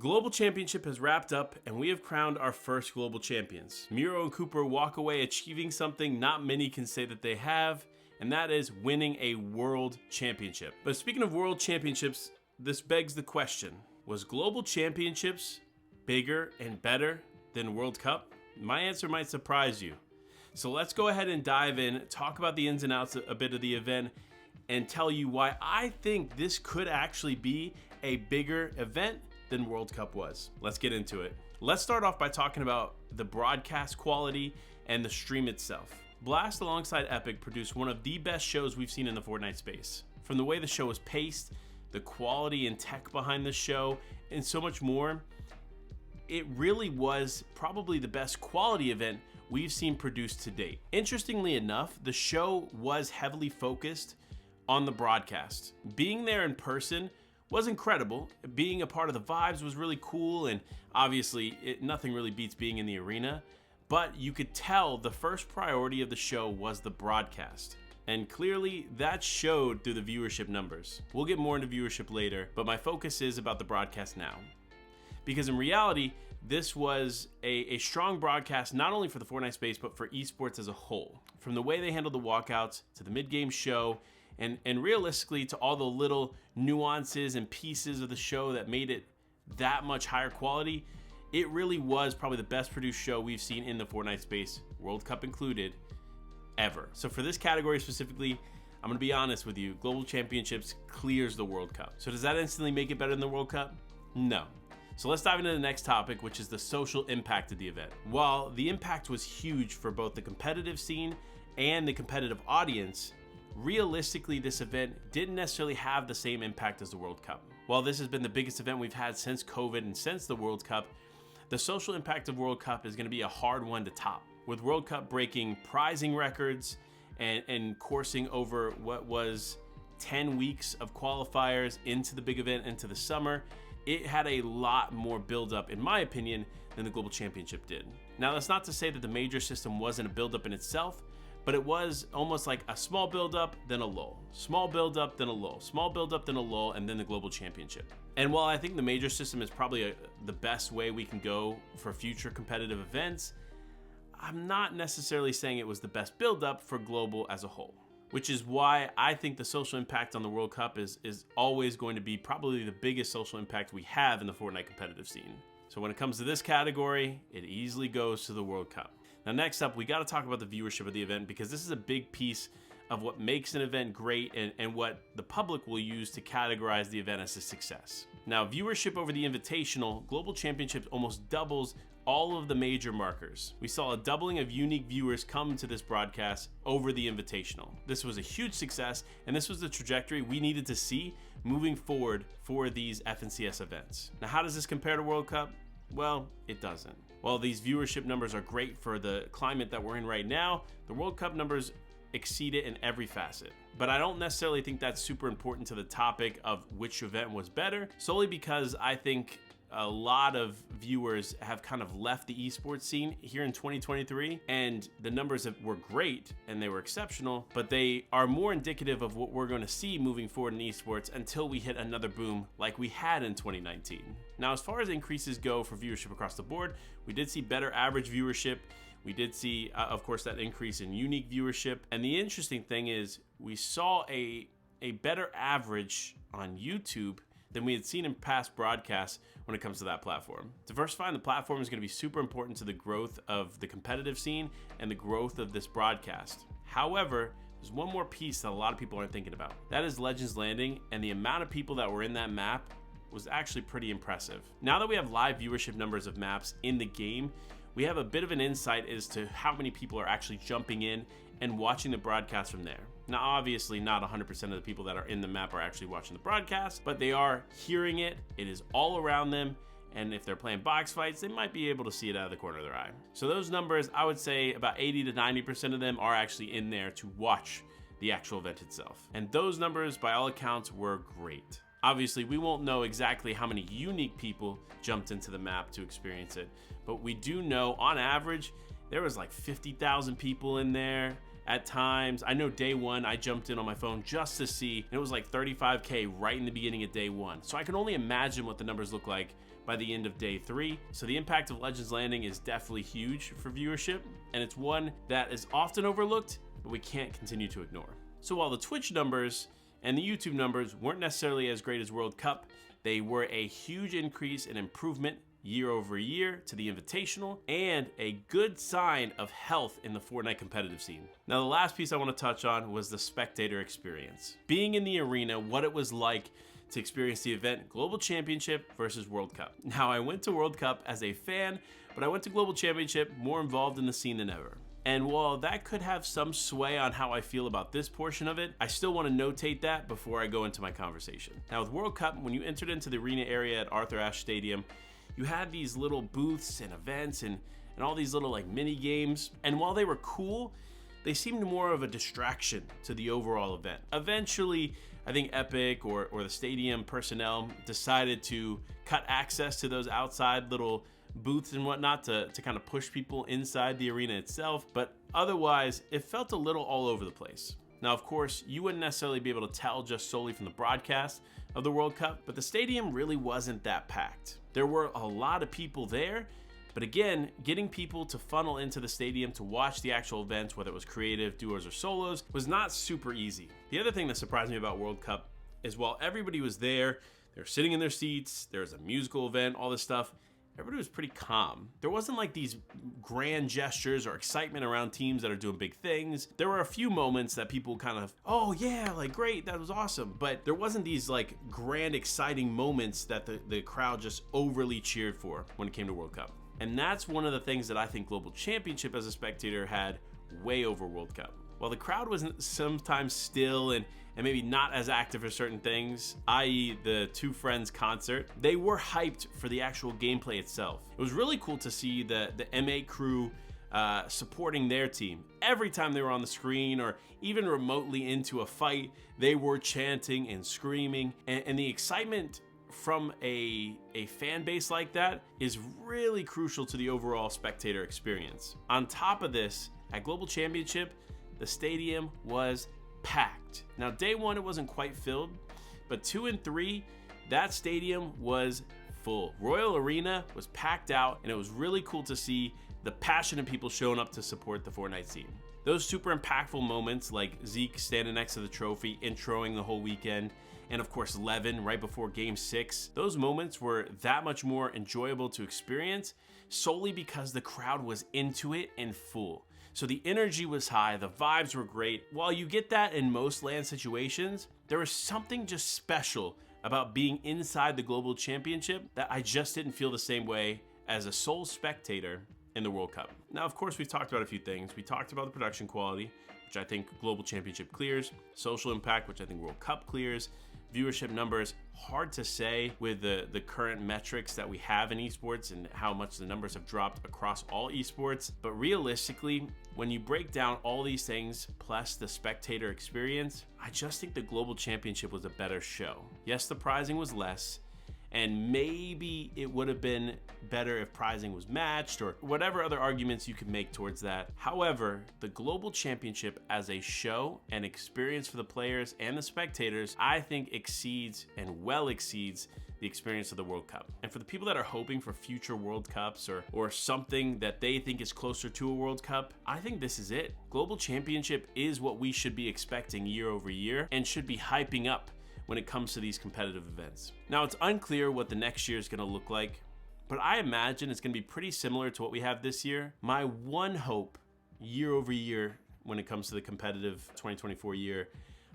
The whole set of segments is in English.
Global Championship has wrapped up and we have crowned our first global champions. Miro and Cooper walk away achieving something not many can say that they have, and that is winning a world championship. But speaking of world championships, this begs the question, was global championships bigger and better than World Cup? My answer might surprise you. So let's go ahead and dive in, talk about the ins and outs a bit of the event, and tell you why I think this could actually be a bigger event than World Cup was. Let's get into it. Let's start off by talking about the broadcast quality and the stream itself. Blast alongside Epic produced one of the best shows we've seen in the Fortnite space. From the way the show was paced, the quality and tech behind the show, and so much more, it really was probably the best quality event we've seen produced to date. Interestingly enough, the show was heavily focused on the broadcast. Being there in person was incredible. Being a part of the vibes was really cool, and obviously nothing really beats being in the arena, but you could tell the first priority of the show was the broadcast. And clearly that showed through the viewership numbers. We'll get more into viewership later, but my focus is about the broadcast now. Because in reality, this was a strong broadcast, not only for the Fortnite space, but for esports as a whole. From the way they handled the walkouts, to the mid-game show, and realistically to all the little nuances and pieces of the show that made it that much higher quality, it really was probably the best produced show we've seen in the Fortnite space, World Cup included, ever. So for this category specifically, I'm gonna be honest with you, Global Championships clears the World Cup. So does that instantly make it better than the World Cup? No. So let's dive into the next topic, which is the social impact of the event. While the impact was huge for both the competitive scene and the competitive audience, realistically, this event didn't necessarily have the same impact as the World Cup. While this has been the biggest event we've had since COVID and since the World Cup, the social impact of World Cup is going to be a hard one to top. With World Cup breaking prizing records and coursing over what was 10 weeks of qualifiers into the big event, into the summer, it had a lot more buildup, in my opinion, than the Global Championship did. Now, that's not to say that the major system wasn't a buildup in itself, but it was almost like a small build-up, then a lull. Small build-up, then a lull. Small build-up, then a lull, and then the Global Championship. And while I think the major system is probably the best way we can go for future competitive events, I'm not necessarily saying it was the best build-up for Global as a whole. Which is why I think the social impact on the World Cup is always going to be probably the biggest social impact we have in the Fortnite competitive scene. So when it comes to this category, it easily goes to the World Cup. Now, next up, we got to talk about the viewership of the event, because this is a big piece of what makes an event great and what the public will use to categorize the event as a success. Now, viewership over the Invitational, Global Championships almost doubles all of the major markers. We saw a doubling of unique viewers come to this broadcast over the Invitational. This was a huge success, and this was the trajectory we needed to see moving forward for these FNCS events. Now, how does this compare to World Cup? Well, it doesn't. While these viewership numbers are great for the climate that we're in right now, the World Cup numbers exceed it in every facet. But I don't necessarily think that's super important to the topic of which event was better, solely because I think a lot of viewers have kind of left the esports scene here in 2023, and the numbers were great and they were exceptional, but they are more indicative of what we're going to see moving forward in esports until we hit another boom like we had in 2019. Now, as far as increases go for viewership across the board, we did see better average viewership. We did see, of course, that increase in unique viewership. And the interesting thing is we saw a better average on YouTube than we had seen in past broadcasts when it comes to that platform. Diversifying the platform is going to be super important to the growth of the competitive scene and the growth of this broadcast. However, there's one more piece that a lot of people aren't thinking about. That is Legends Landing, and the amount of people that were in that map was actually pretty impressive. Now that we have live viewership numbers of maps in the game, we have a bit of an insight as to how many people are actually jumping in and watching the broadcast from there. Now, obviously, not 100% of the people that are in the map are actually watching the broadcast, but they are hearing it. It is all around them, and if they're playing box fights, they might be able to see it out of the corner of their eye. So those numbers, I would say about 80 to 90% of them are actually in there to watch the actual event itself. And those numbers, by all accounts, were great. Obviously, we won't know exactly how many unique people jumped into the map to experience it, but we do know on average, there was like 50,000 people in there at times. I know day one, I jumped in on my phone just to see, and it was like 35K right in the beginning of day one. So I can only imagine what the numbers look like by the end of day 3. So the impact of Legends Landing is definitely huge for viewership, and it's one that is often overlooked, but we can't continue to ignore. So while the Twitch numbers and the YouTube numbers weren't necessarily as great as World Cup, they were a huge increase in improvement year over year to the Invitational, and a good sign of health in the Fortnite competitive scene. Now, the last piece I want to touch on was the spectator experience. Being in the arena, what it was like to experience the event Global Championship versus World Cup. Now, I went to World Cup as a fan, but I went to Global Championship more involved in the scene than ever. And while that could have some sway on how I feel about this portion of it, I still want to notate that before I go into my conversation. Now, with World Cup, when you entered into the arena area at Arthur Ashe Stadium, you had these little booths and events and all these little like mini games. And while they were cool, they seemed more of a distraction to the overall event. Eventually, I think Epic or the stadium personnel decided to cut access to those outside little booths and whatnot to kind of push people inside the arena itself. But otherwise, it felt a little all over the place. Now, of course, you wouldn't necessarily be able to tell just solely from the broadcast of the World Cup, but the stadium really wasn't that packed. There were a lot of people there, but again, getting people to funnel into the stadium to watch the actual events, whether it was creative, duos, or solos, was not super easy. The other thing that surprised me about World Cup is while everybody was there, they were sitting in their seats, there was a musical event, all this stuff, everybody was pretty calm. There wasn't like these grand gestures or excitement around teams that are doing big things. There were a few moments that people kind of, oh yeah, like great, that was awesome. But there wasn't these like grand exciting moments that the crowd just overly cheered for when it came to World Cup. And that's one of the things that I think Global Championship as a spectator had way over World Cup. While the crowd was sometimes still and maybe not as active for certain things, i.e. the Two Friends concert, they were hyped for the actual gameplay itself. It was really cool to see the M8 crew supporting their team. Every time they were on the screen or even remotely into a fight, they were chanting and screaming, and the excitement from a fan base like that is really crucial to the overall spectator experience. On top of this, at Global Championship, the stadium was packed. Now, day 1, it wasn't quite filled, but 2 and 3, that stadium was full. Royal Arena was packed out, and it was really cool to see the passionate people showing up to support the Fortnite scene. Those super impactful moments like Zeke standing next to the trophy, introing the whole weekend, and of course Levin right before Game 6, those moments were that much more enjoyable to experience solely because the crowd was into it and full. So the energy was high, the vibes were great. While you get that in most LAN situations, there was something just special about being inside the Global Championship that I just didn't feel the same way as a sole spectator in the World Cup. Now, of course, we've talked about a few things. We talked about the production quality, which I think Global Championship clears, social impact, which I think World Cup clears, viewership numbers, hard to say with the current metrics that we have in esports and how much the numbers have dropped across all esports. But realistically, when you break down all these things plus the spectator experience, I just think the Global Championship was a better show. Yes, the prizing was less, and maybe it would have been better if prizing was matched or whatever other arguments you could make towards that. However, the Global Championship as a show and experience for the players and the spectators, I think exceeds and well exceeds the experience of the World Cup. And for the people that are hoping for future World Cups or something that they think is closer to a World Cup, I think this is it. Global Championship is what we should be expecting year over year and should be hyping up when it comes to these competitive events. Now, it's unclear what the next year is going to look like, but I imagine it's going to be pretty similar to what we have this year. My one hope year over year when it comes to the competitive 2024 year,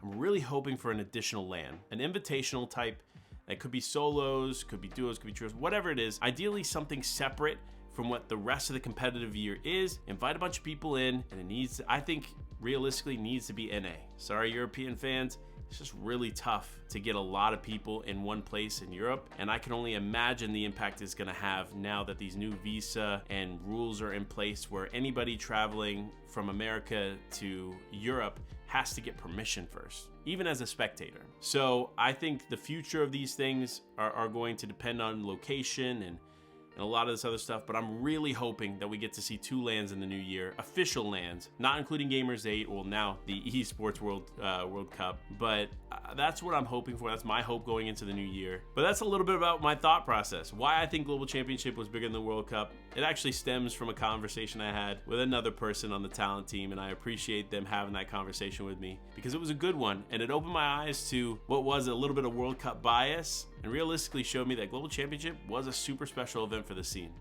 I'm really hoping for an additional LAN, an invitational type that could be solos, could be duos, could be trios, whatever it is. Ideally something separate from what the rest of the competitive year is. Invite a bunch of people in, and it needs, I think realistically needs to be NA. Sorry, European fans. It's just really tough to get a lot of people in one place in Europe, and I can only imagine the impact it's going to have now that these new visa and rules are in place where anybody traveling from America to Europe has to get permission first, even as a spectator. So I think the future of these things are going to depend on location and a lot of this other stuff, but I'm really hoping that we get to see 2 LANs in the new year, official LANs, not including Gamers 8, well now the Esports World Cup, but that's what I'm hoping for. That's my hope going into the new year. But that's a little bit about my thought process, why I think Global Championship was bigger than the World Cup. It actually stems from a conversation I had with another person on the talent team, and I appreciate them having that conversation with me because it was a good one, and it opened my eyes to what was a little bit of World Cup bias and realistically showed me that Global Championship was a super special event for the scene.